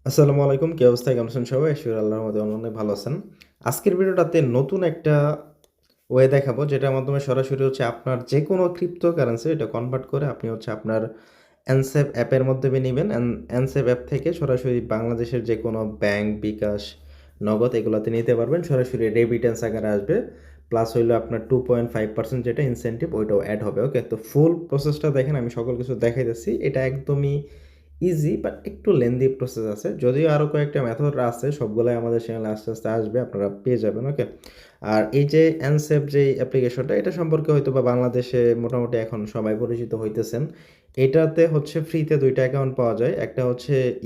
আসসালামু আলাইকুম। কি অবস্থা? কেমন আছেন সবাই? আশা করি আল্লাহর রহমতে অনেক ভালো আছেন। আজকের ভিডিওটাতে নতুন একটা ওয়ে দেখাবো, যেটার মাধ্যমে সরাসরি আপনার যেকোনো ক্রিপ্টোকারেন্সি এটা কনভার্ট করে আপনি আপনার এনসেভ অ্যাপের মাধ্যমে নিবেন। এনসেভ অ্যাপ থেকে সরাসরি বাংলাদেশের যেকোনো ব্যাংক, বিকাশ, নগদ এগুলাতে নিতে পারবেন। সরাসরি রেমিটেন্স আকারে আসবে। প্লাস হইলো আপনার 2.5% যেটা ইনসেনটিভ ওইটাও এড হবে। ওকে? তো ফুল প্রসেসটা দেখেন, আমি সকল কিছু দেখাইতেছি। এটা একদমই ইজি বাট একটু লেন্দি প্রসেস আছে। যদিও আরও কয়েকটা মেথড আছে, সবগুলাই আমাদের চ্যানেলে আস্তে, আস্তে আসবে, আপনারা পেয়ে যাবেন। ওকে? আর এই যে অ্যানসেভ যেই অ্যাপ্লিকেশনটা, এটা সম্পর্কে হয়তোবা বাংলাদেশে মোটামুটি এখন সবাই পরিচিত হইতেছেন। এটাতে ফ্রিতে ২ টা অ্যাকাউন্ট পাওয়া যায়। একটা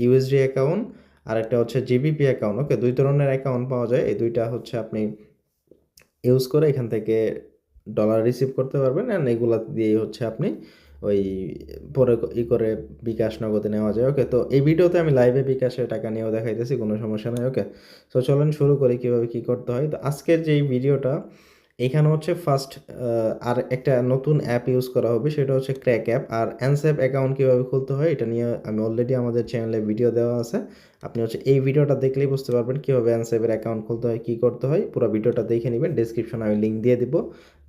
ইউএসডি অ্যাকাউন্ট, আরেকটা জিবিপি অ্যাকাউন্ট। ওকে? ২ ধরনের অ্যাকাউন্ট পাওয়া যায়। এই ২ টা আপনি ইউজ করে এখান থেকে ডলার রিসিভ করতে পারবেন, অ্যান্ড এগুলা দিয়েই আপনি ওই পরে করে বিকাশ নগদে নেওয়া যায়। ওকে? তো এই ভিডিওতে আমি লাইভে বিকাশে টাকা নিয়েও দেখাইতেছি, কোনো সমস্যা নাই। ওকে? সো চলেন শুরু করি কীভাবে কী করতে হয়। তো আজকের যেই ভিডিওটা, এখানে ফার্স্ট আর একটা নতুন অ্যাপ ইউজ করা হবে, সেটা ক্র্যাক অ্যাপ। আর অ্যানসেভ অ্যাকাউন্ট কীভাবে খুলতে হয় এটা নিয়ে আমি অলরেডি আমাদের চ্যানেলে ভিডিও দেওয়া আছে। আপনি এই ভিডিওটা দেখলেই বুঝতে পারবেন কীভাবে অ্যানসেভের অ্যাকাউন্ট খুলতে হয়, কী করতে হয়। পুরো ভিডিওটা দেখে নেবেন, ডেসক্রিপশনে আমি লিঙ্ক দিয়ে দিব,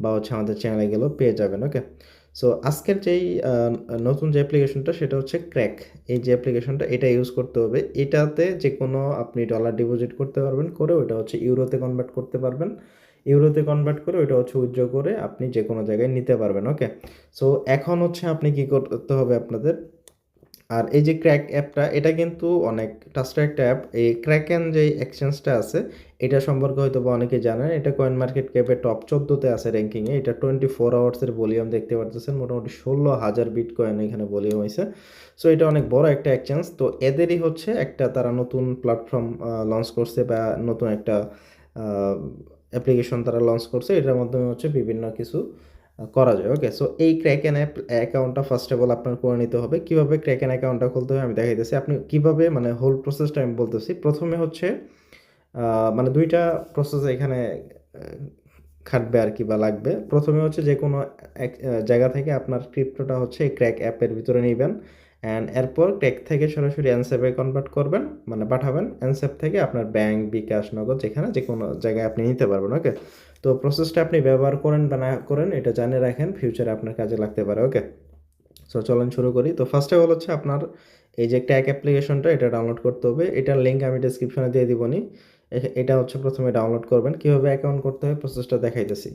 বা আমাদের চ্যানেলে গেলেও পেয়ে যাবেন। ওকে? সো আজকের যেই নতুন যে অ্যাপ্লিকেশনটা, সেটা ক্র্যাক। এই যে অ্যাপ্লিকেশনটা, এটা ইউজ করতে হবে। এটাতে যে কোনো আপনি ডলার ডিপোজিট করতে পারবেন, করে ওইটা ইউরোতে কনভার্ট করতে পারবেন। ইউরোতে কনভার্ট করে ওইটা উইথড্র করে আপনি যে কোনো জায়গায় নিতে পারবেন। ওকে? সো এখন আপনি কী করতে হবে আপনাদের। আর এই যে ক্র্যাক অ্যাপটা, এটা কিন্তু অনেক ট্রাস্টেড একটা অ্যাপ। এই ক্র্যাকেন যে এক্সচেঞ্জটা আছে, এটা সম্পর্কে হয়তোবা অনেকে জানেন। এটা কয়েন মার্কেট ক্যাপে টপ 14তে আছে র্যাঙ্কিংয়ে। এটা 24 আওয়ার্সের ভলিউম দেখতে পারতেছেন, মোটামুটি 16,000 বিটকয়েন এখানে ভলিউম হয়েছে। সো এটা অনেক বড় একটা এক্সচেঞ্জ। তো এদেরই একটা তারা নতুন প্ল্যাটফর্ম লঞ্চ করছে, বা নতুন একটা অ্যাপ্লিকেশন তারা লঞ্চ করছে। এটার মাধ্যমে বিভিন্ন কিছু করা যায়। ওকে? সো এই ক্র্যাকেন অ্যাকাউন্টটা ফার্স্ট অফ অল আপনার করে নিতে হবে। কীভাবে ক্র্যাকেন অ্যাকাউন্টটা খুলতে হয় আমি দেখাইতেছি। আপনি কীভাবে, মানে হোল প্রসেসটা আমি বলতেছি। প্রথমে মানে ২ টা প্রসেস এখানে আ খাটবে আরকি, বা লাগবে। প্রথমে যেকোনো এক জায়গা থেকে আপনার ক্রিপ্টোটা এই ক্র্যাক অ্যাপের ভিতরে নিবেন, অ্যান্ড এরপর ক্র্যাক থেকে সরাসরি এনসেভে কনভার্ট করবেন, মানে পাঠাবেন। এনসেভ থেকে আপনার ব্যাংক, বিকাশ, নগদ যেকোনো জায়গায় আপনি নিতে পারবেন। ওকে? তো প্রসেসটা আপনি ব্যবহার করেন বা না করেন, এটা জানিয়ে রাখেন, ফিউচারে আপনার কাজে লাগতে পারে। ওকে? সো চলেন শুরু করি। তো ফার্স্ট অফ অল আপনার এই যে ক্র্যাক অ্যাপ্লিকেশনটা, এটা ডাউনলোড করতে হবে। এটার লিঙ্ক আমি ডেসক্রিপশনে দিয়ে দিবনি। এটা প্রথমে ডাউনলোড করবেন। কীভাবে অ্যাকাউন্ট করতে হয় প্রসেসটা দেখাইতেছি।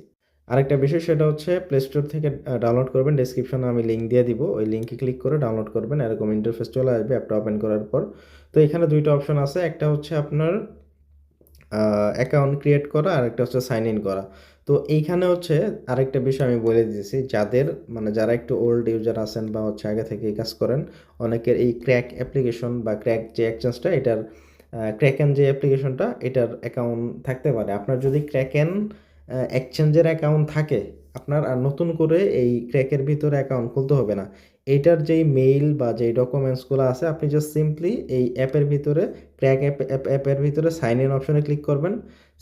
আরেকটা বিষয়, সেটা প্লে স্টোর থেকে ডাউনলোড করবেন। ডেসক্রিপশনে আমি লিঙ্ক দিয়ে দিব। ওই লিঙ্কে ক্লিক করে ডাউনলোড করবেন। এরকম ইন্টারফেস চলে আসবে অ্যাপটা ওপেন করার পর। তো এখানে ২ টা অপশন আছে। একটা আপনার অ্যাকাউন্ট ক্রিয়েট করা, আর একটা সাইন ইন করা। তো এইখানে আরেকটা বিষয় আমি বলে দিতেছি, যারা একটু ওল্ড ইউজার আছেন, বা আগে থেকে এই কাজ করেন, অনেকের এই ক্র্যাক অ্যাপ্লিকেশন বা ক্র্যাক যে এক্সচেঞ্জটা, এটার ক্র্যাকেন যে অ্যাপ্লিকেশনটা, এটার অ্যাকাউন্ট থাকতে পারে। আপনার যদি ক্র্যাকেন এক্সচেঞ্জের অ্যাকাউন্ট থাকে, আপনার আর নতুন করে এই ক্র্যাকের ভিতরে অ্যাকাউন্ট খুলতে হবে না। এইটার যেই মেইল বা যেই ডকুমেন্টসগুলো আছে, আপনি জাস্ট সিম্পলি এই অ্যাপের ভিতরে, ক্র্যাক অ্যাপের ভিতরে সাইন ইন অপশনে ক্লিক করবেন।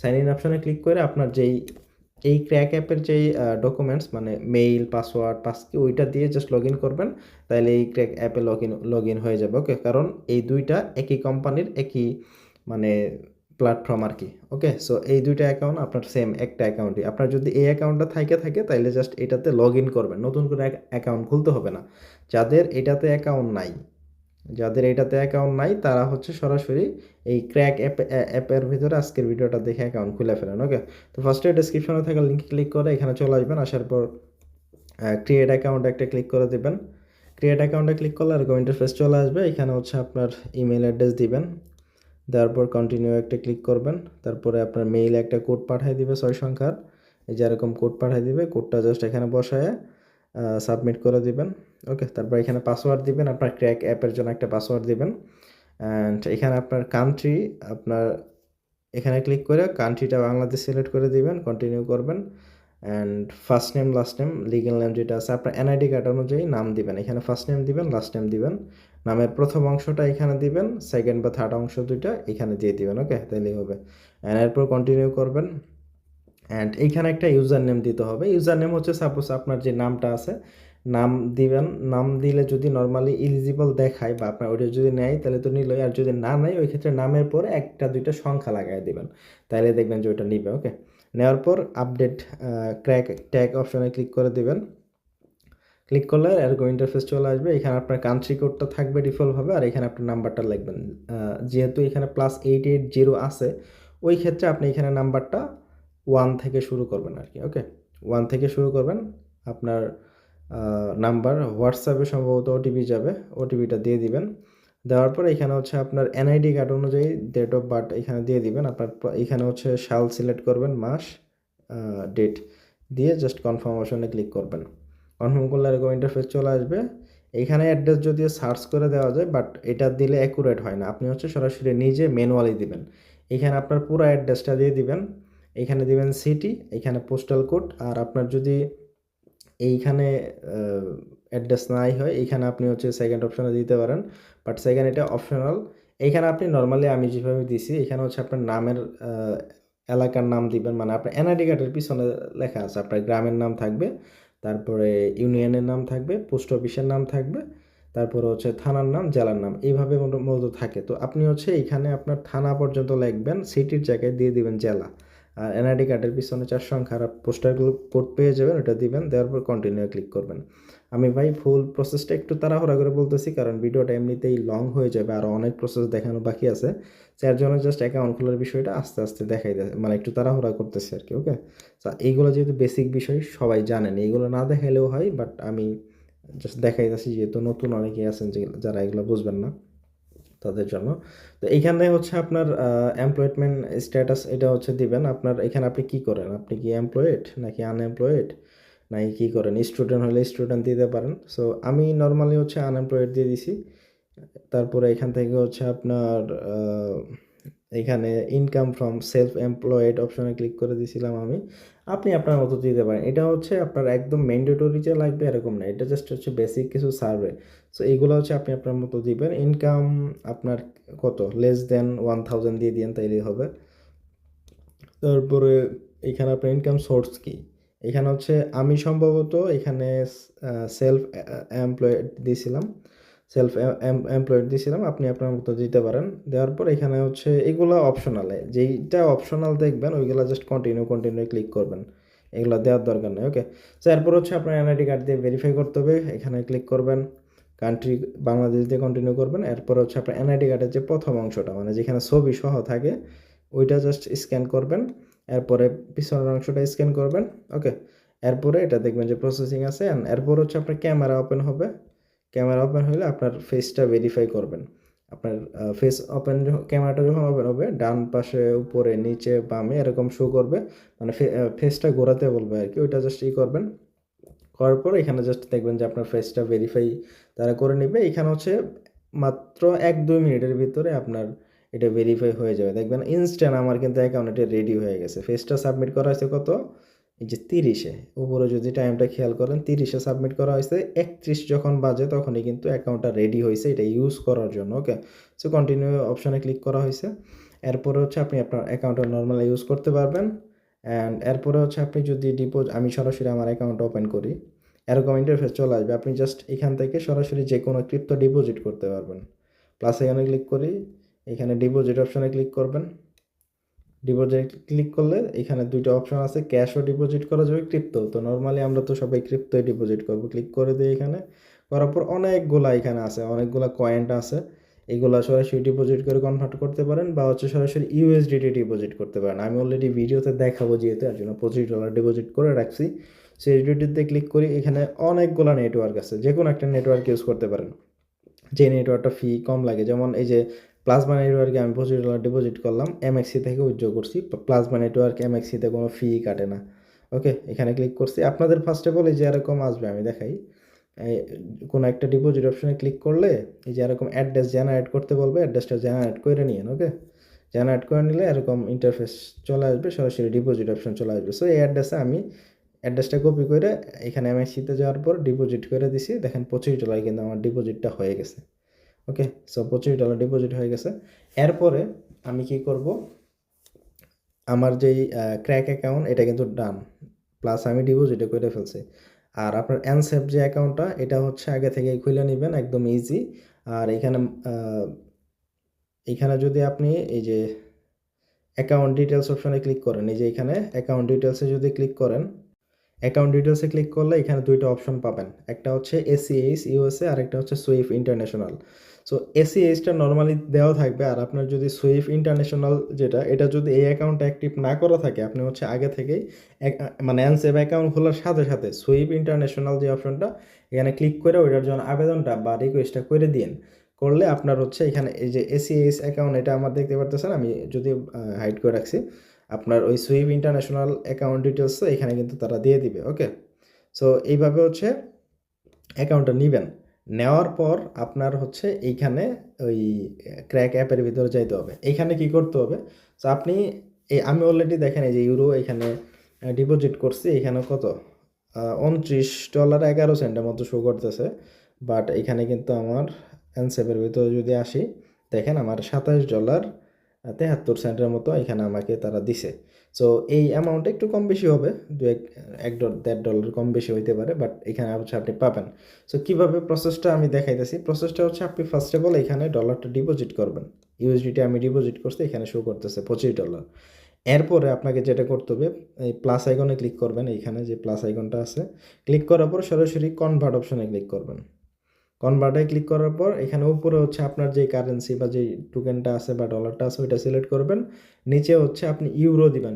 সাইন ইন অপশনে ক্লিক করে আপনার এই ক্র্যাক অ্যাপের যেই ডকুমেন্টস, মানে মেইল, পাসওয়ার্ড, পাসকি, ওইটা দিয়ে জাস্ট লগ ইন করবেন। তাহলে এই ক্র্যাক অ্যাপে লগ ইন হয়ে যাবে। ওকে? কারণ এই ২ টা একই কোম্পানির, একই মানে প্ল্যাটফর্ম আরকি। ওকে? সো এই ২ টা অ্যাকাউন্ট আপনার সেম একটা অ্যাকাউন্টই। আপনার যদি এই অ্যাকাউন্টটা থাকে তাইলে জাস্ট এটাতে লগ ইন করবেন। নতুন করে অ্যাকাউন্ট খুলতে হবে না। যাদের এটাতে অ্যাকাউন্ট নাই, তারা সরাসরি এই ক্র্যাক অ্যাপের ভিতরে আজকের ভিডিওটা দেখে অ্যাকাউন্ট খুলে ফেলেন। ওকে? তো ফার্স্টে ডেসক্রিপশনে থাকা লিঙ্কে ক্লিক করে এখানে চলে আসবেন। আসার পর ক্রিয়েট অ্যাকাউন্ট একটা ক্লিক করে দিবেন। ক্রিয়েট অ্যাকাউন্টে ক্লিক করলে এরকম ইন্টারফেস চলে আসবে। এখানে আপনার ইমেইল অ্যাড্রেস দিবেন। দেওয়ার পর কন্টিনিউ একটা ক্লিক করবেন। তারপরে আপনার মেইলে একটা কোড পাঠায় দিবে ৬ সংখ্যার। এই যে এরকম কোড পাঠায় দিবে। কোডটা জাস্ট এখানে বসায়া সাবমিট করে দিবেন। ওকে? তারপর এখানে পাসওয়ার্ড দিবেন। আপনার ক্র্যাক অ্যাপের জন্য একটা পাসওয়ার্ড দিবেন। অ্যান্ড এখানে আপনার কান্ট্রি, আপনার এখানে ক্লিক করে কান্ট্রিটা বাংলাদেশ সিলেক্ট করে দিবেন। কন্টিনিউ করবেন। And first name, last name, legal name যেটা আছে আপনার এনআইডি কার্ড অনুযায়ী নাম দিবেন। এখানে ফার্স্ট নেম দিবেন, লাস্ট নেম দিবেন। নামের প্রথম অংশটা এখানে দিবেন, সেকেন্ড বা থার্ড অংশ ২ টা এখানে দিয়ে দিবেন। ওকে? তাইলেই হবে। অ্যান্ড এরপর কন্টিনিউ করবেন। অ্যান্ড এইখানে একটা ইউজার নেম দিতে হবে। ইউজার নেম সাপোজ আপনার যে নামটা আছে, নাম দিবেন। নাম দিলে যদি নরমালি এলিজিবল দেখায় বা আপনার ওইটা যদি নেয় তাহলে তো নিলই, আর যদি না নেয় ওই ক্ষেত্রে নামের পরে 1টা 2টা সংখ্যা লাগায় দিবেন, তাহলে দেখবেন যে ওইটা নিবে। ওকে, নেওয়ার পর আপডেট ক্র্যাক ট্যাগ অপশনে ক্লিক করে দিবেন। ক্লিক করলে এরকম ইন্টারফেস চলে আসবে। এখানে আপনার কান্ট্রি কোডটা থাকবে ডিফল্টভাবে, আর এখানে আপনার নাম্বারটা লিখবেন। যেহেতু এখানে +880 আছে, ওই ক্ষেত্রে আপনি এখানে নাম্বারটা 1 থেকে শুরু করবেন আর কি। ওকে, 1 থেকে শুরু করবেন। আপনার নাম্বার হোয়াটসঅ্যাপে সম্ভবত ওটিপি যাবে, ওটিপিটা দিয়ে দিবেন। দেওয়ার পর এখানে হচ্ছে আপনার এনআইডি কার্ড অনুযায়ী ডেট অফ বার্থ এখানে দিয়ে দিবেন। আপনার এখানে হচ্ছে সাল সিলেক্ট করবেন, মাস, ডেট দিয়ে জাস্ট কনফার্ম অপশনে ক্লিক করবেন। কনফার্ম করলে এরকম ইন্টারফেস চলে আসবে। এখানে অ্যাড্রেস যদিও সার্চ করে দেওয়া যায়, বাট এটা দিলে অ্যাকুরেট হয় না। আপনি হচ্ছে সরাসরি নিজে ম্যানুয়ালি দিবেন। এখানে আপনার পুরো অ্যাড্রেসটা দিয়ে দিবেন। এখানে দিবেন সিটি, এখানে পোস্টাল কোড, আর আপনার যদি এইখানে অ্যাড্রেস নাই হয়, এইখানে আপনি হচ্ছে সেকেন্ড অপশনে দিতে পারেন, বাট সেকেন্ড এটা অপশনাল। এইখানে আপনি নর্মালি আমি যেভাবে দিছি, এখানে হচ্ছে আপনার নামের এলাকার নাম দিবেন, মানে আপনার এনআইডি কার্ডের পিছনে লেখা আছে আপনার গ্রামের নাম থাকবে, তারপরে ইউনিয়নের নাম থাকবে, পোস্ট অফিসের নাম থাকবে, তারপরে হচ্ছে থানার নাম, জেলার নাম, এইভাবে মূলত থাকে। তো আপনি হচ্ছে এইখানে আপনার থানা পর্যন্ত লিখবেন, সিটির জায়গায় দিয়ে দিবেন জেলা, আর এনআইডি কার্ডের পিছনে 4 সংখ্যার পোস্টারগুলো কোড পেয়ে যাবেন, ওটা দিবেন। দেওয়ার পর কন্টিনিউ ক্লিক করবেন। আমি ভাই ফুল প্রসেসটা একটু তাড়াহুড়া করে বলতেছি, কারণ ভিডিওটা এমনিতেই লং হয়ে যাবে, আর অনেক প্রসেস দেখানো বাকি আছে, যার জন্য জাস্ট অ্যাকাউন্ট খোলার বিষয়টা আস্তে আস্তে দেখাই দেয়, মানে একটু তাড়াহুড়া করতেছি আর কি। ওকে, এইগুলো যেহেতু বেসিক বিষয় সবাই জানেন, এইগুলো না দেখাইলেও হয়, বাট আমি জাস্ট দেখাই যাচ্ছি, যেহেতু নতুন অনেকেই আছেন যারা এগুলো বুঝবেন না, তাদের জন্য। তো এইখানে হচ্ছে আপনার এমপ্লয়মেন্ট স্ট্যাটাস এটা হচ্ছে দিবেন। আপনার এখানে আপনি কি করেন, আপনি কি এমপ্লয়েড নাকি আনএমপ্লয়েড, নাকি কী করেন, স্টুডেন্ট হলে স্টুডেন্ট দিতে পারেন। সো আমি নর্মালি হচ্ছে আনএমপ্লয়েড দিয়ে দিছি। তারপরে এখান থেকে হচ্ছে আপনার এখানে ইনকাম ফ্রম সেলফ এমপ্লয়েড অপশনে ক্লিক করে দিয়েছিলাম আমি। আপনি আপনার মতো দিতে পারেন। এটা হচ্ছে আপনার একদম ম্যান্ডেটরি যে লাগবে এরকম না, এটা জাস্ট হচ্ছে বেসিক কিছু সার্ভে। সো এইগুলো হচ্ছে আপনি আপনার মতো দিবেন। ইনকাম আপনার কত, লেস দেন 1000 দিয়ে দিন, তাইলেই হবে। তারপরে এখানে আপনার ইনকাম সোর্স কি, এখানে হচ্ছে আমি সম্ভবত এখানে সেলফ এমপ্লয়েড দিয়েছিলাম, সেলফ এমপ্লয়েড দিয়েছিলাম, আপনি আপনার মতো দিতে পারেন। দেওয়ার পর এখানে হচ্ছে এগুলো অপশনালে, যেইটা অপশনাল দেখবেন ওইগুলো জাস্ট কন্টিনিউ ক্লিক করবেন, এগুলো দেওয়ার দরকার নেই। ওকে, তো এরপর হচ্ছে আপনার এনআইডি কার্ড দিয়ে ভেরিফাই করতে হবে, এখানে ক্লিক করবেন, কান্ট্রি বাংলাদেশ দিয়ে কন্টিনিউ করবেন। এরপর হচ্ছে আপনার এনআইডি কার্ডের যে প্রথম অংশটা, মানে যেখানে ছবি সহ থাকে, ওইটা জাস্ট স্ক্যান করবেন। এরপরে পিছনের অংশটা স্ক্যান করবেন। ওকে, এরপরে এটা দেখবেন যে প্রসেসিং আছে, অ্যান্ড এরপর হচ্ছে আপনার ক্যামেরা ওপেন হবে। ক্যামেরা ওপেন হলে আপনার ফেসটা ভেরিফাই করবেন। আপনার ফেস ওপেন, ক্যামেরাটা যখন ওপেন হবে, ডান পাশে, উপরে, নিচে, বামে এরকম শো করবে, মানে ফেসটা ঘোরাতে বলবে আর কি, ওইটা জাস্ট করবেন। করার পর এখানে জাস্ট দেখবেন যে আপনার ফেসটা ভেরিফাই তারা করে নেবে। এখানে হচ্ছে মাত্র 1-2 মিনিটের ভিতরে আপনার এটা ভেরিফাই হয়ে যাবে। দেখবেন ইনস্ট্যান্ট আমার কিন্তু অ্যাকাউন্ট এটা রেডি হয়ে গেছে। ফেসটা সাবমিট করা হয়েছে কত, এই যে 30-এ, উপরে যদি টাইমটা খেয়াল করেন 30-এ সাবমিট করা হয়েছে। 31 যখন বাজে তখনই কিন্তু অ্যাকাউন্টটা রেডি হয়েছে এটা ইউজ করার জন্য। ওকে, সো কন্টিনিউ অপশনে ক্লিক করা হয়েছে। এরপরে হচ্ছে আপনি আপনার অ্যাকাউন্টটা নর্মালি ইউজ করতে পারবেন। অ্যান্ড এরপরে হচ্ছে আপনি যদি আমি সরাসরি আমার অ্যাকাউন্ট ওপেন করি, এরকম ইন্টারফেস চলে আসবে। আপনি জাস্ট এখান থেকে সরাসরি যে কোনো ক্রিপ্টো ডিপোজিট করতে পারবেন। প্লাস এখানে ক্লিক করি, এখানে ডিপোজিট অপশনে ক্লিক করবেন। ডিপোজিট ক্লিক করলে এখানে 2টা অপশন আছে, ক্যাশও ডিপোজিট করা যাবে, ক্রিপ্টো। তো নর্মালি আমরা তো সবাই ক্রিপ্টোয় ডিপোজিট করব। ক্লিক করে দিই এখানে, করার পর অনেকগুলা এখানে আছে, অনেকগুলা কয়েনটা আছে, এগুলা সরাসরি ডিপোজিট করে কনভার্ট করতে পারেন, বা হচ্ছে সরাসরি ইউএসডিটি ডিপোজিট করতে পারেন। আমি অলরেডি ভিডিওতে দেখাবো যেহেতু, এর জন্য $25 ডিপোজিট করে রাখছি। সো ইউএসডিটিতে ক্লিক করি, এখানে অনেকগুলা নেটওয়ার্ক আছে, যে কোনো একটা নেটওয়ার্ক ইউজ করতে পারেন, যে নেটওয়ার্কটা ফি কম লাগে। যেমন এই যে প্লাজমা নেটওয়ার্কে আমি $25 ডিপোজিট করলাম, এমএক্সি থেকে উইথড্র করছি। প্লাজমা নেটওয়ার্ক এমএক্সিতে কোনো ফি কাটে না। ওকে, এখানে ক্লিক করছি। আপনাদের ফার্স্ট অফ অল এই যে এরকম আসবে, আমি দেখাই, কোনো একটা ডিপোজিট অপশনে ক্লিক করলে এই যে এরকম অ্যাড্রেস জেনারেট করতে বলবে, অ্যাড্রেসটা জেনারেট করে নিন। ওকে, জেনারেট করে নিলে এরকম ইন্টারফেস চলে আসবে, সরাসরি ডিপোজিট অপশন চলে আসবে। সো এই অ্যাড্রেসে আমি অ্যাড্রেসটা কপি করে এখানে এমএক্সিতে যাওয়ার পর ডিপোজিট করে দিছি। দেখেন $25 কিন্তু আমার ডিপোজিটটা হয়ে গেছে। ওকে, সো $25 ডিপোজিট হয়ে গেছে। এরপরে আমি কি করব, আমার যেই ক্র্যাক অ্যাকাউন্ট এটা কিন্তু ডান, প্লাস আমি ডিপোজিটে করে ফেলছি। আর আপনার অ্যানসেভ যে অ্যাকাউন্টটা এটা হচ্ছে আগে থেকেই খুলে নেবেন, একদম ইজি। আর এখানে যদি আপনি এই যে অ্যাকাউন্ট ডিটেলস অপশনে ক্লিক করেন, এই যে এখানে অ্যাকাউন্ট ডিটেলসে যদি ক্লিক করেন, অ্যাকাউন্ট ডিটেলসে ক্লিক করলে এখানে দুইটা অপশন পাবেন, একটা হচ্ছে এসিএইচ ইউএসএ আর একটা হচ্ছে সুইফট ইন্টারন্যাশনাল। সো এসিএইচটা নর্মালি দেওয়া থাকবে, আর আপনার যদি সুইফট ইন্টারন্যাশনাল যেটা, এটা যদি এই অ্যাকাউন্টটা অ্যাক্টিভ না করা থাকে, আপনি হচ্ছে আগে থেকেই মানে অ্যানসেভ অ্যাকাউন্ট খোলার সাথে সাথে সুইফট ইন্টারন্যাশনাল যে অপশনটা এখানে ক্লিক করে ওইটার জন্য আবেদনটা বা রিকোয়েস্টটা করে দিন। করলে আপনার হচ্ছে এখানে এই যে এসিএইচ অ্যাকাউন্ট, এটা আমার দেখতে পারতেছেন, আমি যদি হাইড করে রাখছি, আপনার ওই সুইফট ইন্টারন্যাশনাল অ্যাকাউন্ট ডিটেলস এখানে কিন্তু তারা দিয়ে দিবে। ওকে, সো এইভাবে হচ্ছে অ্যাকাউন্টটা নেবেন। নেওয়ার পর আপনার হচ্ছে এইখানে ওই ক্র্যাক অ্যাপের ভিতরে যাইতে হবে। এইখানে কি করতে হবে, সো আপনি আমি অলরেডি দেখেন এই যে ইউরো এখানে ডিপোজিট করছি, এখানে কত $29.11 মতো শো করতেছে। বাট এখানে কিন্তু আমার অ্যানসেপের ভিতরে যদি আসি, দেখেন আমার $27.73 মতো এখানে আমাকে তারা দিছে। সো এই অ্যামাউন্টটা একটু কম বেশি হবে, $1-1.5 কম বেশি হইতে পারে, বাট এখানে হচ্ছে আপনি পাবেন। সো কীভাবে প্রসেসটা আমি দেখাইতেছি। প্রসেসটা হচ্ছে আপনি ফার্স্ট অফ অল এখানে ডলারটা ডিপোজিট করবেন। ইউএসডিটি আমি ডিপোজিট করছি, এখানে শো করতেছে $25। এরপরে আপনাকে যেটা করতে হবে, এই প্লাস আইকনে ক্লিক করবেন, এইখানে যে প্লাস আইকনটা আছে, ক্লিক করার পর সরাসরি কনভার্ট অপশনে ক্লিক করবেন। কনভার্টে ক্লিক করার পর এখানে উপরে হচ্ছে আপনার যে কারেন্সি বা যে টোকেনটা আছে বা ডলারটা আছে ওইটা সিলেক্ট করবেন। নিচে হচ্ছে আপনি ইউরো দিবেন,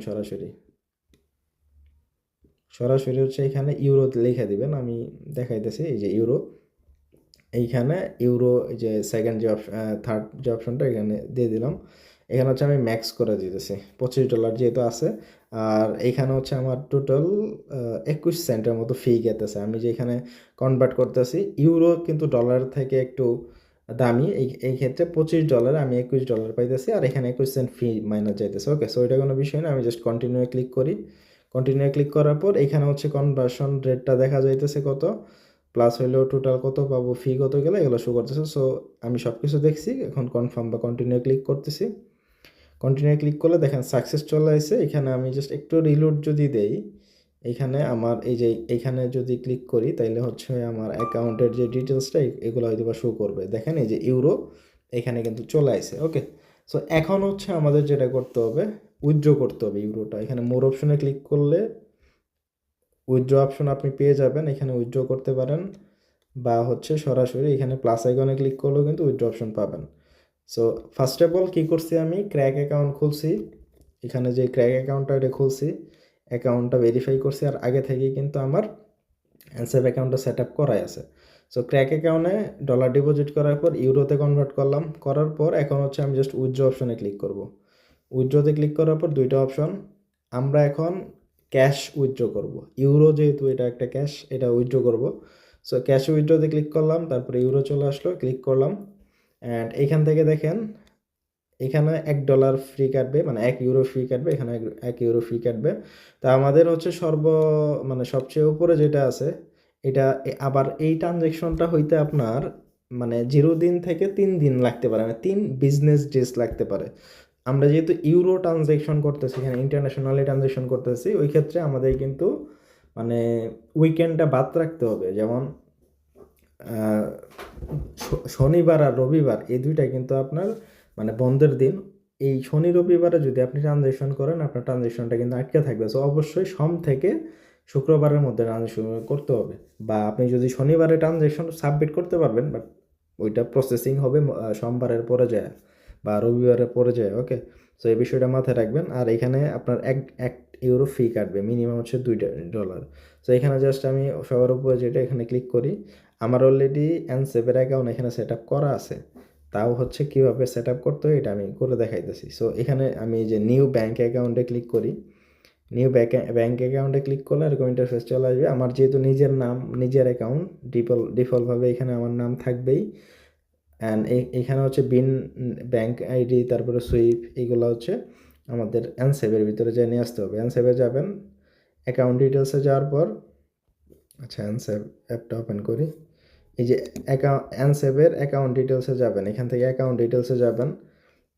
সরাসরি হচ্ছে এখানে ইউরো লিখে দিবেন। আমি দেখাইতেছি, এই যে ইউরো, এইখানে ইউরো, এই যে সেকেন্ড যে থার্ড যে অপশনটা এখানে দিয়ে দিলাম। এখানে হচ্ছে আমি ম্যাক্স করে দিতেছি $25 যেহেতু আছে। আর এইখানে হচ্ছে আমার টোটাল 21 সেন্টের মতো ফি গেতেছে। আমি যে এখানে কনভার্ট করতেছি, ইউরো কিন্তু ডলার থেকে একটু দামি, এই ক্ষেত্রে $25 আমি $21 পাইতেছি, আর এখানে 21 সেন্ট ফি মাইনাস যাইতেছে। ওকে, সো এটা কোনো বিষয় না, আমি জাস্ট কন্টিনিউ ক্লিক করি। কন্টিনিউ ক্লিক করার পর এখানে হচ্ছে কনভার্সন রেটটা দেখা যাইতেছে কত, প্লাস হইলেও টোটাল কত পাবো, ফি কত গেলে, এগুলো শো করতেছে। সো আমি সব কিছু দেখছি, এখন কনফার্ম বা কন্টিনিউ ক্লিক করতেছি। কন্টিনিউ ক্লিক করলে দেখেন সাকসেস চলে আসছে। এখানে আমি জাস্ট একটু রিলোড যদি দেই, এখানে আমার এই যে এইখানে যদি ক্লিক করি, তাইলে হচ্ছে আমার অ্যাকাউন্টের যে ডিটেলসটা এগুলো হয়তো বা শো করবে। দেখেন এই যে ইউরো এখানে কিন্তু চলে আসছে। ওকে, সো এখন হচ্ছে আমাদের যেটা করতে হবে, উইথড্র করতে হবে ইউরোটা। এখানে মোর অপশনে ক্লিক করলে উইথড্র অপশন আপনি পেয়ে যাবেন, এখানে উইথড্র করতে পারেন, বা হচ্ছে সরাসরি এখানে প্লাস আইকনে ক্লিক করলেও কিন্তু উইথড্র অপশন পাবেন। সো ফার্স্ট অফ অল কী করছি, আমি ক্র্যাক অ্যাকাউন্ট খুলছি। এখানে যে ক্র্যাক অ্যাকাউন্টটা এটা খুলছি, অ্যাকাউন্টটা ভেরিফাই করছি, আর আগে থেকেই কিন্তু আমার অ্যানসেভ অ্যাকাউন্টটা সেট আপ করাই আছে। সো ক্র্যাক অ্যাকাউন্টে ডলার ডিপোজিট করার পর ইউরোতে কনভার্ট করলাম, করার পর এখন হচ্ছে আমি জাস্ট উইথড্র অপশনে ক্লিক করব। উইথড্রতে ক্লিক করার পর দুইটা অপশন, আমরা এখন ক্যাশ উইথড্র করব। ইউরো যেহেতু এটা একটা ক্যাশ, এটা উইথড্র করব। সো ক্যাশ উইথড্রতে ক্লিক করলাম, তারপরে ইউরো চলে আসলো, ক্লিক করলাম। অ্যান্ড এখান থেকে দেখেন এখানে $1 ফ্রি কাটবে, মানে €1 ফ্রি কাটবে, এখানে €1 ফ্রি কাটবে। তা আমাদের হচ্ছে মানে সবচেয়ে উপরে যেটা আছে, এটা আবার এই ট্রানজ্যাকশনটা হইতে আপনার মানে 0 দিন থেকে 3 দিন লাগতে পারে, মানে 3 বিজনেস ডেজ লাগতে পারে। আমরা যেহেতু ইউরো ট্রানজ্যাকশন করতেছি, এখানে ইন্টারন্যাশনালি ট্রানজ্যাকশন করতেছি, ওই ক্ষেত্রে আমাদের কিন্তু মানে উইকেন্ডটা বাদ রাখতে হবে। যেমন শনিবার আর রবিবার এই দুইটা কিন্তু আপনার মানে বন্ধের দিন। এই শনি রবিবারে যদি আপনি ট্রানজ্যাকশন করেন, আপনার ট্রানজ্যাকশনটা কিন্তু আটকে থাকবে। সো অবশ্যই সোম থেকে শুক্রবারের মধ্যে ট্রানজ্যাকশন করতে হবে, বা আপনি যদি শনিবারে ট্রানজ্যাকশন সাবমিট করতে পারবেন, বাট ওইটা প্রসেসিং হবে সোমবারের পরে যায় বা রবিবারের পরে যায়। ওকে, সো এই বিষয়টা মাথায় রাখবেন। আর এখানে আপনার এক ইউরো ফি কাটবে, মিনিমাম হচ্ছে $2। সো এখানে জাস্ট আমি সবার উপরে যেটা এখানে ক্লিক করি, আমার অলরেডি অ্যানসেভের অ্যাকাউন্ট এখানে সেট আপ করা আছে। তাও হচ্ছে কীভাবে সেট আপ করতে হয় এটা আমি করে দেখাইতেছি। সো এখানে আমি যে নিউ ব্যাঙ্ক অ্যাকাউন্টে ক্লিক করি, নিউ ব্যাঙ্ক অ্যাকাউন্টে ক্লিক করলে এরকম ইন্টারফেস চলে আসবে। আমার যেহেতু নিজের নাম, নিজের অ্যাকাউন্ট, ডিফল্টভাবে এখানে আমার নাম থাকবেই। অ্যান্ড এখানে হচ্ছে ব্যাঙ্ক আইডি, তারপরে সুইফট, এইগুলো হচ্ছে আমাদের অ্যানসেভের ভিতরে যেয়ে নিয়ে আসতে হবে। অ্যানসেভে যাবেন, অ্যাকাউন্ট ডিটেলসে যাওয়ার পর, আচ্ছা অ্যানসেভ অ্যাপটা ওপেন করি। এই যে অ্যানসেভের অ্যাকাউন্ট ডিটেলসে যাবেন, এখান থেকে অ্যাকাউন্ট ডিটেলসে যাবেন।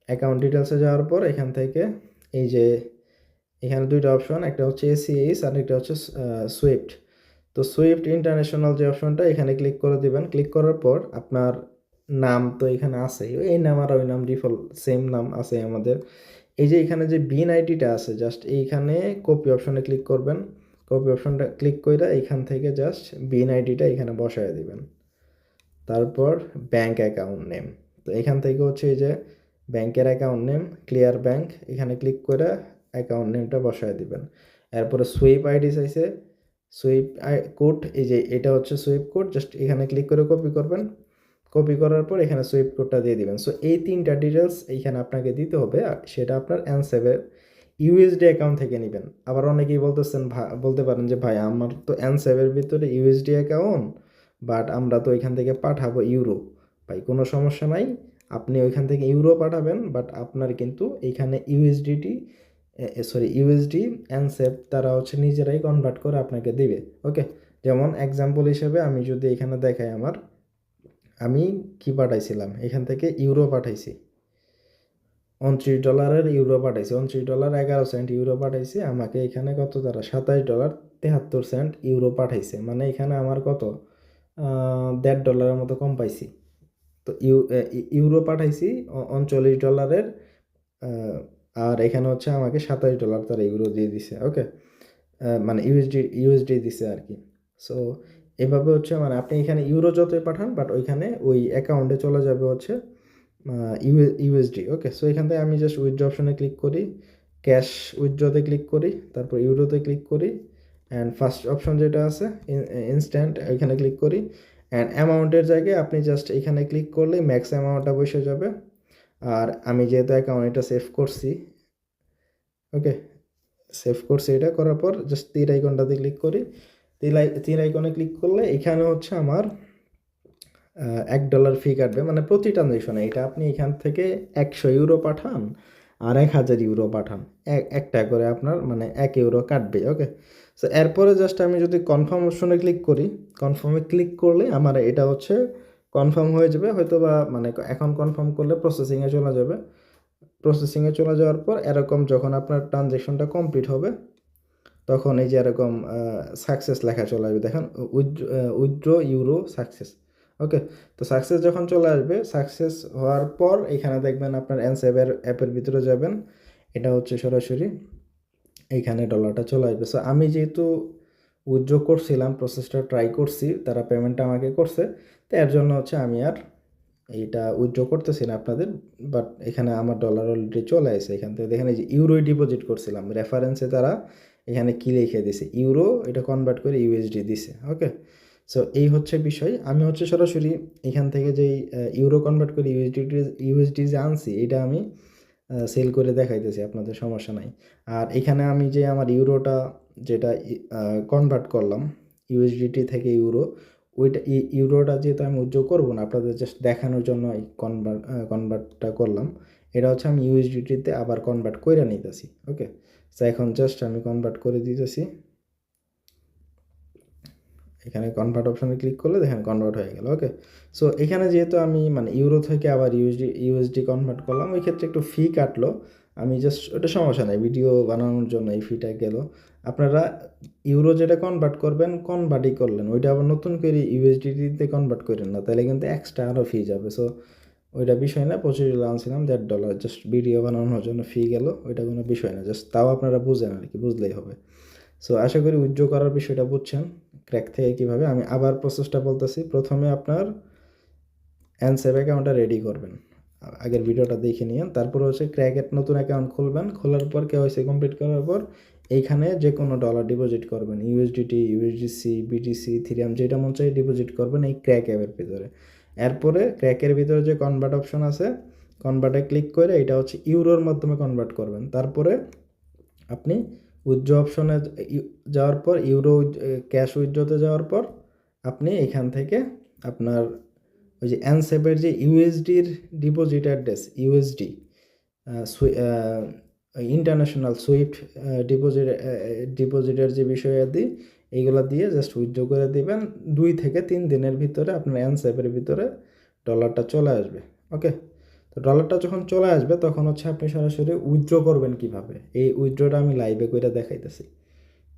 অ্যাকাউন্ট ডিটেলসে যাওয়ার পর এখান থেকে এই যে এখানে দুইটা অপশন, একটা হচ্ছে এসিএইচ আর একটা হচ্ছে সুইফট। তো সুইফট ইন্টারন্যাশনাল যে অপশনটা এখানে ক্লিক করে দিবেন। ক্লিক করার পর আপনার নাম তো এখানে আছে, এই নাম আর ওই নাম ডিফল্ট সেম নাম আছে আমাদের। এই যে এখানে যে বিন আইডিটা আছে, জাস্ট এইখানে কপি অপশনে ক্লিক করবেন। কপি অপশনটা ক্লিক করে এইখান থেকে জাস্ট বিন আইডিটা এখানে বসায় দিবেন। তারপর ব্যাংক অ্যাকাউন্ট নেম, তো এখান থেকে হচ্ছে এই যে ব্যাংকের অ্যাকাউন্ট নেম ক্লিয়ার ব্যাংক, এখানে ক্লিক করে অ্যাকাউন্ট নেমটা বসায় দিবেন। এরপরে সুইপ আইডি চাইছে, সুইপ কোড, এই যে এটা হচ্ছে সুইপ কোড, জাস্ট এখানে ক্লিক করে কপি করবেন। কপি করার পর এখানে সুইপ কোডটা দিয়ে দিবেন। সো এই তিনটা ডিটেলস এইখানে আপনাকে দিতে হবে, আর সেটা আপনার অ্যানসেভের ইউএসডি অ্যাকাউন্ট থেকে নেবেন। আবার অনেকেই বলতেছেন, বলতে পারেন যে ভাই আমার তো অ্যানসেভের ভিতরে ইউএসডি অ্যাকাউন্ট, বাট আমরা তো এখান থেকে পাঠাবো ইউরো। ভাই কোনো সমস্যা নাই, আপনি ওইখান থেকে ইউরো পাঠাবেন, বাট আপনার কিন্তু এইখানে ইউএসডি অ্যানসেভ তারা হচ্ছে নিজেরাই কনভার্ট করে আপনাকে দিবে। ওকে, যেমন এক্সাম্পল হিসেবে আমি যদি এখানে দেখাই আমি কি পাঠাইছিলাম, এখান থেকে ইউরো পাঠাইছি, $29 ইউরো পাঠাইছি, $29.11 ইউরো পাঠাইছি। আমাকে এখানে কত তারা $27.73 ইউরো পাঠাইছে, মানে এখানে আমার কত $1.5 মতো কম পাইছি। তো ইউরো পাঠাইছি $39, আর এখানে হচ্ছে আমাকে $27 তারা ইউরো দিয়ে দিছে। ওকে, মানে ইউএসডি দিছে আর কি। সো এভাবে হচ্ছে মানে আপনি এখানে ইউরো যতই পাঠান, বাট ওইখানে ওই অ্যাকাউন্টে চলে যাবে হচ্ছে ইউএসডি। ওকে, সো এখান থেকে আমি জাস্ট উইথড্র অপশনে ক্লিক করি, ক্যাশ উইথড্রতে ক্লিক করি, তারপর ইউরোতে ক্লিক করি, অ্যান্ড ফার্স্ট অপশন যেটা আছে ইনস্ট্যান্ট, এখানে ক্লিক করি। অ্যান্ড অ্যামাউন্টের জায়গায় আপনি জাস্ট এখানে ক্লিক করলেই ম্যাক্স অ্যামাউন্টটা বসে যাবে। আর আমি যেহেতু অ্যাকাউন্ট এটা সেভ করছি, ওকে, সেভ করছি, এটা করার পর জাস্ট তীর আইকনটাতে ক্লিক করি। তীর আইকনে ক্লিক করলে এখানে হচ্ছে আমার $1 ফি কাটবে, মানে প্রতি ট্রানজেকশনে। এটা আপনি এখান থেকে 100 ইউরো পাঠান আর 1000 ইউরো পাঠান, একটা করে আপনার মানে 1 ইউরো কাটবে। ওকে, সো এরপরে জাস্ট আমি যদি কনফার্ম অপশনে ক্লিক করি, কনফার্মে ক্লিক করলে আমার এটা হচ্ছে কনফার্ম হয়ে যাবে, হয়তো বা মানে এখন কনফার্ম করলে প্রসেসিংয়ে চলে যাবে। প্রসেসিংয়ে চলে যাওয়ার পর এরকম যখন আপনার ট্রানজেকশনটা কমপ্লিট হবে, তখন এই যে এরকম সাকসেস লেখা চলে আসবে, দেখেন উইথড্র ইউরো সাকসেস। ওকে, তো সাকসেস যখন চলে আসবে, সাকসেস হওয়ার পর এখানে দেখবেন আপনার অ্যানসেভের অ্যাপের ভিতরে যাবেন, এটা হচ্ছে সরাসরি এইখানে ডলারটা চলে আসবে। সো আমি যেহেতু উইথড্র করছিলাম, প্রসেসটা ট্রাই করছি, তারা পেমেন্টটা আমাকে করছে, তো এর জন্য হচ্ছে আমি আর এইটা উইথড্র করতেছি না আপনাদের, বাট এখানে আমার ডলার অলরেডি চলে আসে। এখান থেকে দেখেন এই যে ইউরোই ডিপোজিট করছিলাম, রেফারেন্সে তারা এখানে কি লিখে দিছে, ইউরো, এটা কনভার্ট করে ইউএসডি দিছে। ওকে, সো এই হচ্ছে বিষয়। আমি হচ্ছে সরাসরি এখান থেকে যেই ইউরো কনভার্ট করে ইউএসডি যে আনছি, এটা আমি সেল করে দেখাইতেছি, আপনাদের সমস্যা নাই। আর এখানে আমি যে আমার ইউরোটা যেটা কনভার্ট করলাম ইউএসডিটি থেকে ইউরো, ওইটা ইউরোটা যেহেতু আমি উইথড্র করবো না, আপনাদের জাস্ট দেখানোর জন্য এই কনভার্টটা করলাম। এটা হচ্ছে আমি ইউএসডিটিতে আবার কনভার্ট করে নিতেছি। ওকে, সো এখন জাস্ট আমি কনভার্ট করে দিতেছি। এখানে কনভার্ট অপশানে ক্লিক করলে দেখেন কনভার্ট হয়ে গেল। ওকে, সো এখানে যেহেতু আমি মানে ইউরো থেকে আবার ইউএসডি কনভার্ট করলাম, ওই ক্ষেত্রে একটু ফি কাটলো। আমি জাস্ট ওটা সমস্যা নেই, ভিডিও বানানোর জন্য এই ফিটা গেল। আপনারা ইউরো যেটা কনভার্ট করবেন, কনভার্টই করলেন, ওইটা আবার নতুন করে ইউএসডিতে কনভার্ট করেন না, তাহলে কিন্তু এক্সট্রা আরও ফি যাবে। সো ওইটা বিষয় না, $25 আনছিলাম, $1.5 জাস্ট ভিডিও বানানোর জন্য ফি গেল, ওইটা কোনো বিষয় না, জাস্ট তাও আপনারা বুঝেন আর কি, বুঝলেই হবে। সো আশা করি উইথড্র করার বিষয়টা বুঝছেন, ক্র্যাক থেকে কীভাবে। আমি আবার প্রসেসটা বলতেছি, প্রথমে আপনার অ্যানসেভ অ্যাকাউন্টটা রেডি করবেন, আগের ভিডিওটা দেখে নিন। তারপর হচ্ছে ক্র্যাকের নতুন অ্যাকাউন্ট খুলবেন, খোলার পর কেওয়াইসি কমপ্লিট করার পর এইখানে যে কোনো ডলার ডিপোজিট করবেন, ইউএসডিটি, ইউএসডিসি, বিটিসি, ইথেরিয়াম, যেটা মন চাই ডিপোজিট করবেন এই ক্র্যাক অ্যাপের ভিতরে। এরপরে ক্র্যাকের ভিতরে যে কনভার্ট অপশন আছে, কনভার্টে ক্লিক করে এটা হচ্ছে ইউরোর মাধ্যমে কনভার্ট করবেন। তারপরে আপনি উইথড্র অপশনে যাওয়ার পর ইউরো ক্যাশ উইথড্রতে যাওয়ার পর আপনি এখান থেকে আপনার ওই যে অ্যানসেভের যে ইউএসডির deposit address, USD international SWIFT ডিপোজিটের যে বিষয়াদি, এইগুলো দিয়ে জাস্ট উইথড্র করে দিবেন। 2 থেকে 3 দিনের ভিতরে আপনার অ্যানসেভের ভিতরে ডলারটা চলে আসবে। ওকে, তো ডলারটা যখন চলে আসবে তখন হচ্ছে আপনি সরাসরি উইথড্র করবেন কিভাবে, এই উইথড্রটা আমি লাইভে করে দেখাইতেছি।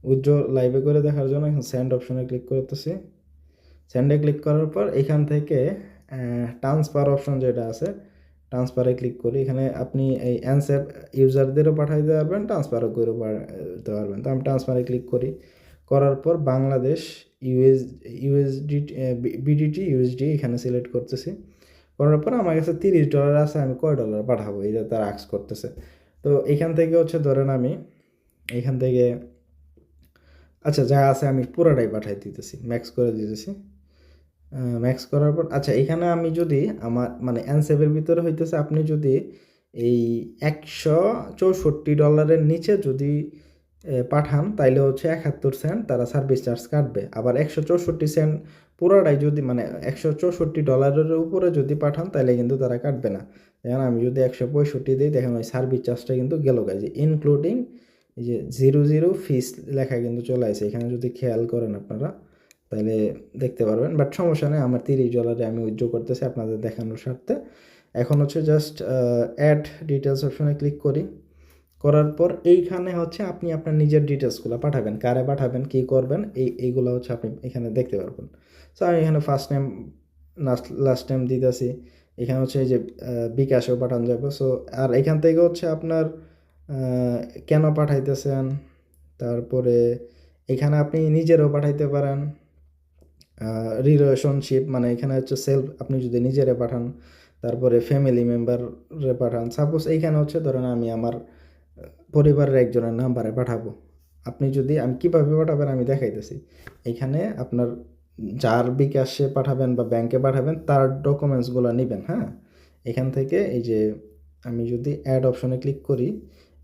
উইথড্র লাইভে করে দেখার জন্য এখন সেন্ড অপশনে ক্লিক করতেছি। সেন্ডে ক্লিক করার পর এখান থেকে ট্রান্সফার অপশন যেটা আছে, ট্রান্সফারে ক্লিক করি। এখানে আপনি এই অ্যানসেপ ইউজারদেরও পাঠাই দিতে পারবেন, ট্রান্সফারও করে দিতে পারবেন। তো আমি ট্রান্সফারে ক্লিক করি, করার পর বাংলাদেশ ইউএসডি বিডিটি ইউএসডি এখানে সিলেক্ট করতেছি। করার পর আমার কাছে $30 আছে, আমি কয় ডলার পাঠাবো এটা তারা আস্ক করতেছে। তো এখান থেকে হচ্ছে ধরেন আমি এখান থেকে আচ্ছা যা আছে আমি পুরাটাই পাঠাই দিতেছি, ম্যাক্স করে দিতেছি। ম্যাক্স করার পর আচ্ছা এখানে আমি যদি আমার মানে অ্যানসেভের ভিতরে হইতেছে আপনি যদি এই $164 নিচে যদি পাঠান তাইলে হচ্ছে 71 সেন্ট তারা সার্ভিস চার্জ কাটবে। আবার 164 সেন্ট পুরোটাই যদি মানে $164 উপরে যদি পাঠান তাহলে কিন্তু তারা কাটবে না। দেখেন আমি যদি 165 দিই, দেখেন ওই সার্ভিস চার্জটা কিন্তু গেল গাইজ, ইনক্লুডিং এই যে 00 ফিস লেখা কিন্তু চলে আসে এখানে, যদি খেয়াল করেন আপনারা তাহলে দেখতে পারবেন। বাট সমস্যা নেই, আমার $30 আমি উইথড্র করতেছি আপনাদের দেখানোর স্বার্থে। এখন হচ্ছে জাস্ট অ্যাড ডিটেলস অপশনে ক্লিক করি। করার পর এইখানে হচ্ছে আপনি আপনার নিজের ডিটেলসগুলো পাঠাবেন, কারে পাঠাবেন, কী করবেন, এইগুলো হচ্ছে আপনি এখানে দেখতে পারবেন। সো আমি এখানে ফার্স্ট নেম লাস্ট নেম দিতেছি। এখানে হচ্ছে এই যে বিকাশেও পাঠানো যাবে। সো আর এখান থেকে হচ্ছে আপনার কেন পাঠাইতেছেন, তারপরে এখানে আপনি নিজেরও পাঠাইতে পারেন। রিলেশনশিপ মানে এখানে হচ্ছে সেলফ, আপনি যদি নিজেরে পাঠান, তারপরে ফ্যামিলি মেম্বারে পাঠান। সাপোজ এইখানে হচ্ছে ধরেন আমি আমার পরিবারের একজনের নাম্বারে পাঠাবো। আপনি যদি আমি কীভাবে পাঠাবেন আমি দেখাইতেছি। এইখানে আপনার যার বিকাশে পাঠাবেন বা ব্যাংকে পাঠাবেন তার ডকুমেন্টসগুলো নেবেন। হ্যাঁ, এখান থেকে এই যে আমি যদি অ্যাড অপশনে ক্লিক করি,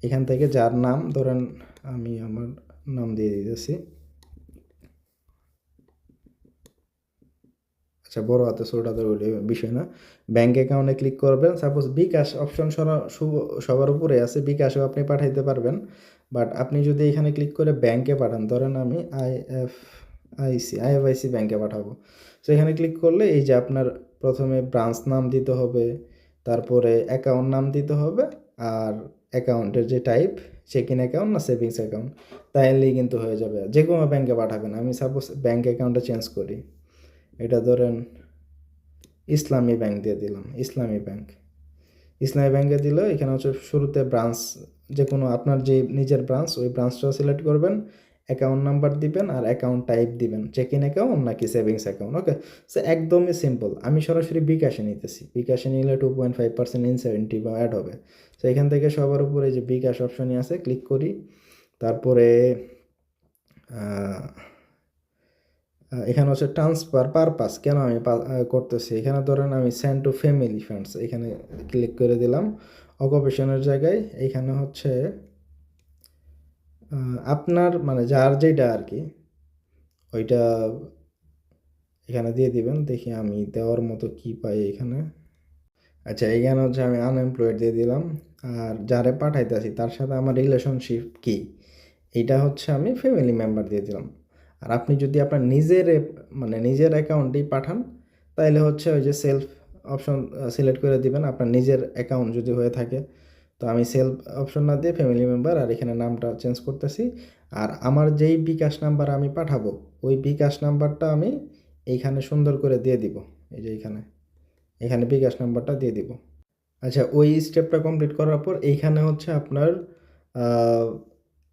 এখান থেকে যার নাম ধরেন আমি আমার নাম দিয়ে দিতেছি। আচ্ছা বড় হাতে ছোট হাতের ওই বিষয় না। ব্যাঙ্ক অ্যাকাউন্টে ক্লিক করবেন। সাপোজ বিকাশ অপশন সবার উপরে আছে, বিকাশেও আপনি পাঠাইতে পারবেন। বাট আপনি যদি এখানে ক্লিক করে ব্যাঙ্কে পাঠান, ধরেন আমি আইএফআইসি ব্যাঙ্কে পাঠাবো। সো এখানে ক্লিক করলে এই যে আপনার প্রথমে ব্রাঞ্চ নাম দিতে হবে, তারপরে অ্যাকাউন্ট নাম দিতে হবে, আর অ্যাকাউন্টের যে টাইপ চেক ইন অ্যাকাউন্ট না সেভিংস অ্যাকাউন্ট, তাইলেই কিন্তু হয়ে যাবে। যে কোনো ব্যাঙ্কে পাঠাবেন। আমি সাপোজ ব্যাঙ্ক অ্যাকাউন্টটা চেঞ্জ করি, এটা ধরেন ইসলামী ব্যাংক দিয়ে দিলাম। ইসলামী ব্যাংকে দিলে এখানে হচ্ছে শুরুতে ব্রাঞ্চ, যে কোনো আপনার যে নিজের ব্রাঞ্চ ওই ব্রাঞ্চটাও সিলেক্ট করবেন, অ্যাকাউন্ট নাম্বার দিবেন আর অ্যাকাউন্ট টাইপ দিবেন, চেক ইন অ্যাকাউন্ট নাকি সেভিংস অ্যাকাউন্ট। ওকে, সো একদমই সিম্পল। আমি সরাসরি বিকাশে নিতেছি, বিকাশে নিলে 2.5% ইনসেন্টিভ অ্যাড হবে। সো এখান থেকে সবার উপরে যে বিকাশ অপশনই আছে ক্লিক করি। তারপরে এখানে হচ্ছে ট্রান্সফার পারপাস কেন আমি করতেছি, এখানে ধরেন আমি সেন্ড টু ফ্যামিলি ফ্রেন্ডস এখানে ক্লিক করে দিলাম। অকুপেশনের জায়গায় এখানে হচ্ছে আপনার মানে যার যেটা আর কি ওইটা এখানে দিয়ে দিবেন। দেখি আমি দেওয়ার মতো কি পাই এখানে। আচ্ছা এখানে হচ্ছে আমি আনএমপ্লয়েড দিয়ে দিলাম। আর যারে পাঠাইতেছি তার সাথে আমার রিলেশনশিপ কি, এইটা হচ্ছে আমি ফ্যামিলি মেম্বার দিয়ে দিলাম। আর আপনি যদি আপনার নিজের মানে নিজের অ্যাকাউন্টেই পাঠান তাহলে হচ্ছে ওই যে সেলফ অপশন সিলেক্ট করে দিবেন আপনার নিজের অ্যাকাউন্ট যদি হয়ে থাকে। তো আমি সেলফ অপশন না দিয়ে ফ্যামিলি মেম্বার, আর এখানে নামটা চেঞ্জ করতেছি। আর আমার যেই বিকাশ নাম্বার আমি পাঠাবো ওই বিকাশ নাম্বারটা আমি এইখানে সুন্দর করে দিয়ে দিব। এই যে এখানে বিকাশ নাম্বারটা দিয়ে দিব। আচ্ছা ওই স্টেপটা কমপ্লিট করার পর এইখানে হচ্ছে আপনার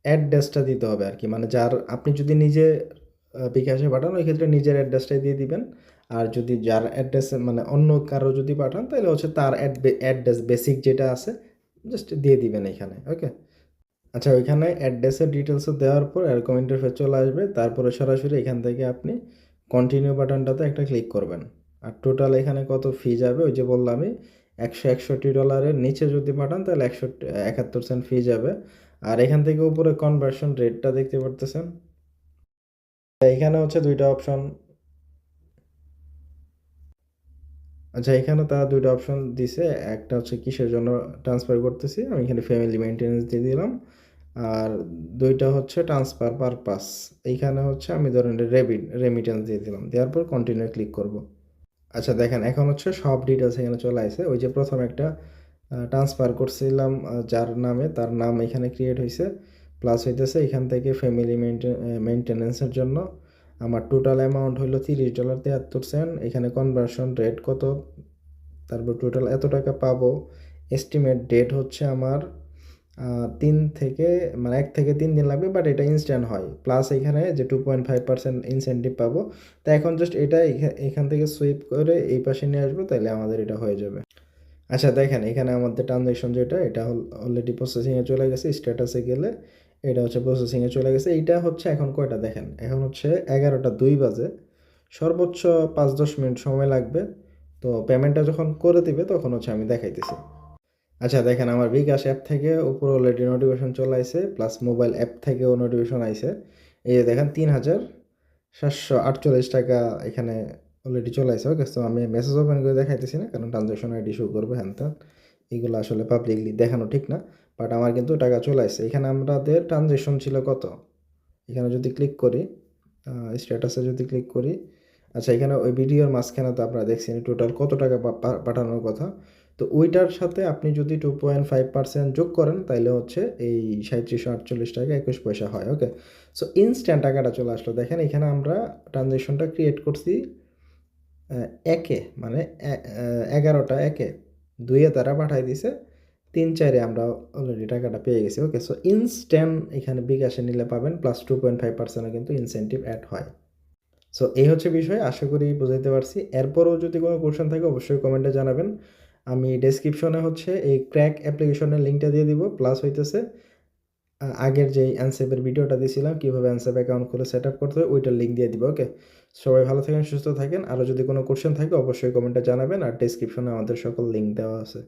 অ্যাড্রেসটা দিতে হবে আর কি, মানে যার আপনি যদি নিজে বিকাশে পাঠান ওই ক্ষেত্রে নিজের অ্যাড্রেসটাই দিয়ে দিবেন। আর যদি যার অ্যাড্রেস মানে অন্য কারো যদি পাঠান তাহলে হচ্ছে তার অ্যাড্রেস বেসিক যেটা আছে জাস্ট দিয়ে দিবেন এখানে। ওকে, আচ্ছা ওইখানে অ্যাড্রেসের ডিটেলসও দেওয়ার পর এরকম ইন্টারফেস চলে আসবে। তারপরে সরাসরি এখান থেকে আপনি কন্টিনিউ বাটনটাতে একটা ক্লিক করবেন। আর টোটাল এখানে কত ফি যাবে ওই যে বললামই, $161 নিচে যদি পাঠান তাহলে 71 সেন্ট ফি যাবে। আর এখান থেকে উপরে কনভার্সন রেটটা দেখতে পারতেছেন। এখানে হচ্ছে দুইটা অপশন। আচ্ছা এখানে তারা দুইটা অপশন দিছে, একটা হচ্ছে কিসের জন্য ট্রান্সফার করতেছি, আমি এখানে ফ্যামিলি মেনটেন্যান্স দিয়ে দিলাম। আর দুইটা হচ্ছে ট্রান্সফার পারপাস, এইখানে হচ্ছে আমি ধরেন রেমিটেন্স দিয়ে দিলাম, দেওয়ার পর কন্টিনিউ ক্লিক করব। আচ্ছা দেখেন এখন হচ্ছে সব ডিটেলস এখানে চলে আসে। ওই যে প্রথম একটা ট্রান্সফার করছিলাম যার নামে, তার নাম এখানে ক্রিয়েট হয়েছে। প্লাস হইতেছে এখান থেকে ফ্যামিলি মেনটেন্যান্সের জন্য আমার টোটাল অ্যামাউন্ট হলো $30.73। এখানে কনভার্সন রেট কত, তারপর টোটাল এত টাকা পাবো। এস্টিমেট ডেট হচ্ছে আমার 3 থেকে মানে 1 থেকে 3 দিন লাগবে, বাট এটা ইনস্ট্যান্ট হয়। প্লাস এখানে যে 2.5% ইনসেন্টিভ পাবো। তো এখন জাস্ট এটা এখান থেকে সুইপ করে এই পাশে নিয়ে আসবো, তাহলে আমাদের এটা হয়ে যাবে। আচ্ছা দেখেন, এখানে আমাদের ট্রানজ্যাকশন যেটা, এটা অলরেডি প্রসেসিংয়ে চলে গেছে। স্ট্যাটাসে গেলে এটা হচ্ছে প্রসেসিংয়ে চলে গেছে। এইটা হচ্ছে এখন কয়টা দেখেন, এখন হচ্ছে 11:02 বাজে। সর্বোচ্চ 5-10 মিনিট সময় লাগবে। তো পেমেন্টটা যখন করে দিবে তখন হচ্ছে আমি দেখাইতেছি। আচ্ছা দেখেন, আমার বিকাশ অ্যাপ থেকে উপরে অলরেডি নোটিফিকেশন চলে আসছে, প্লাস মোবাইল অ্যাপ থেকেও নোটিফিকেশন আইছে। এই যে দেখেন 3,748 টাকা এখানে অলরেডি চলে আসছে। ওকে, তো আমি মেসেজ ওপেন করে দেখাইতেছি না, কারণ ট্রানজ্যাকশন আইডি শো করবে হ্যান ত্যান, এগুলো আসলে পাবলিকলি দেখানো ঠিক না। বাট আমার কিন্তু টাকা চলে আসছে। এখানে আমাদের ট্রানজ্যাকশন ছিল কত, এখানে যদি ক্লিক করি, স্ট্যাটাসে যদি ক্লিক করি, আচ্ছা এখানে ওই ভিডিওর মাঝখানে তো আপনারা দেখছেন টোটাল কত টাকা পাঠানোর কথা। তো ওইটার সাথে আপনি যদি 2.5% যোগ করেন, তাইলে হচ্ছে এই 3748 টাকা 21 পয়সা হয়। ওকে, সো ইনস্ট্যান্ট টাকাটা চলে আসলো। দেখেন এখানে আমরা ট্রানজ্যাকশনটা ক্রিয়েট করছি একে, মানে 11টা একে, 2-এ তারা পাঠাই দিছে, 3-4-এ আমরা অলরেডি টাকাটা পেয়ে গেছি। ওকে, সো ইনস্ট্যান্ট এখানে বিকাশে নিলে পাবেন, প্লাস 2.5%-ও কিন্তু ইনসেন্টিভ অ্যাড হয়। সো এই হচ্ছে বিষয়, আশা করি বুঝাইতে পারছি। এরপরও যদি কোনো কোশ্চেন থাকে অবশ্যই কমেন্টে জানাবেন। আমি ডেসক্রিপশনে হচ্ছে এই ক্র্যাক অ্যাপ্লিকেশনের লিঙ্কটা দিয়ে দিব, প্লাস হইতেছে আগের যেই অ্যানসেপের ভিডিওটা দিয়েছিলাম কীভাবে অ্যানসেপ অ্যাকাউন্ট খুলে সেট আপ করতে হয়, ওইটার লিঙ্ক দিয়ে দিব। ওকে, সবাই ভালো থাকেন, সুস্থ থাকেন। আরও যদি কোনো কোশ্চেন থাকে অবশ্যই কমেন্টে জানাবেন, আর ডেসক্রিপশনে আমাদের সকল লিঙ্ক দেওয়া আছে।